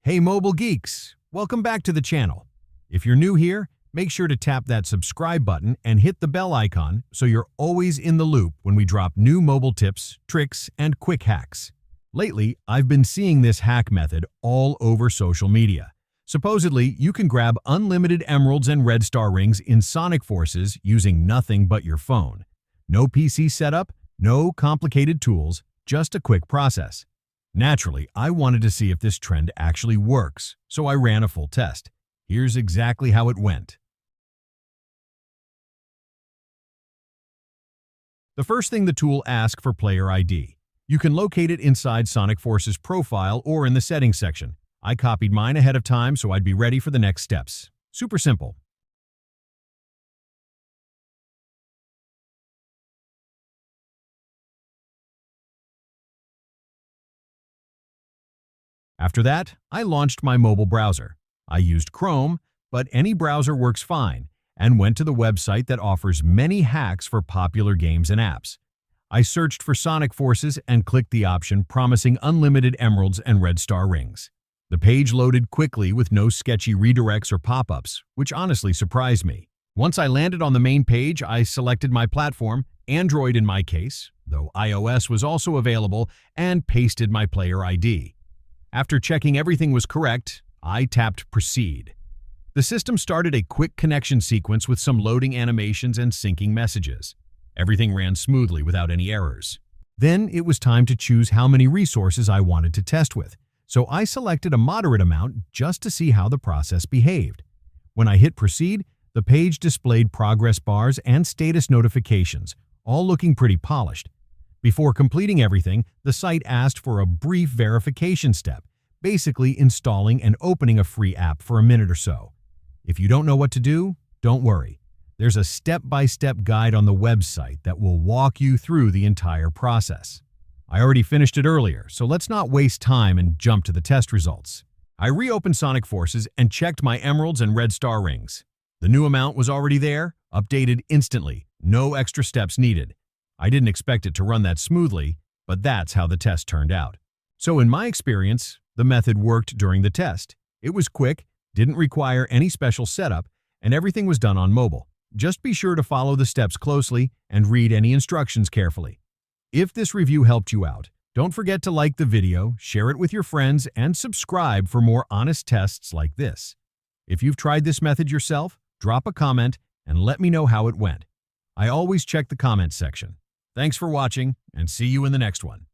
Hey mobile geeks, welcome back to the channel. If you're new here, make sure to tap that subscribe button and hit the bell icon so you're always in the loop when we drop new mobile tips, tricks, and quick hacks. Lately, I've been seeing this hack method all over social media. Supposedly, you can grab unlimited emeralds and red star rings in Sonic Forces using nothing but your phone. No PC setup, no complicated tools, just a quick process. Naturally, I wanted to see if this trend actually works, so I ran a full test. Here's exactly how it went. The first thing the tool asks for player ID. You can locate it inside Sonic Force's profile or in the settings section. I copied mine ahead of time so I'd be ready for the next steps. Super simple. After that, I launched my mobile browser. I used Chrome, but any browser works fine, and went to the website that offers many hacks for popular games and apps. I searched for Sonic Forces and clicked the option promising unlimited emeralds and red star rings. The page loaded quickly with no sketchy redirects or pop-ups, which honestly surprised me. Once I landed on the main page, I selected my platform, Android in my case, though iOS was also available, and pasted my player ID. After checking everything was correct, I tapped Proceed. The system started a quick connection sequence with some loading animations and syncing messages. Everything ran smoothly without any errors. Then it was time to choose how many resources I wanted to test with, so I selected a moderate amount just to see how the process behaved. When I hit Proceed, the page displayed progress bars and status notifications, all looking pretty polished. Before completing everything, the site asked for a brief verification step, basically installing and opening a free app for a minute or so. If you don't know what to do, don't worry. There's a step-by-step guide on the website that will walk you through the entire process. I already finished it earlier, so let's not waste time and jump to the test results. I reopened Sonic Forces and checked my emeralds and red star rings. The new amount was already there, updated instantly, no extra steps needed. I didn't expect it to run that smoothly, but that's how the test turned out. So in my experience, the method worked during the test. It was quick, didn't require any special setup, and everything was done on mobile. Just be sure to follow the steps closely and read any instructions carefully. If this review helped you out, don't forget to like the video, share it with your friends, and subscribe for more honest tests like this. If you've tried this method yourself, drop a comment and let me know how it went. I always check the comments section. Thanks for watching, and see you in the next one.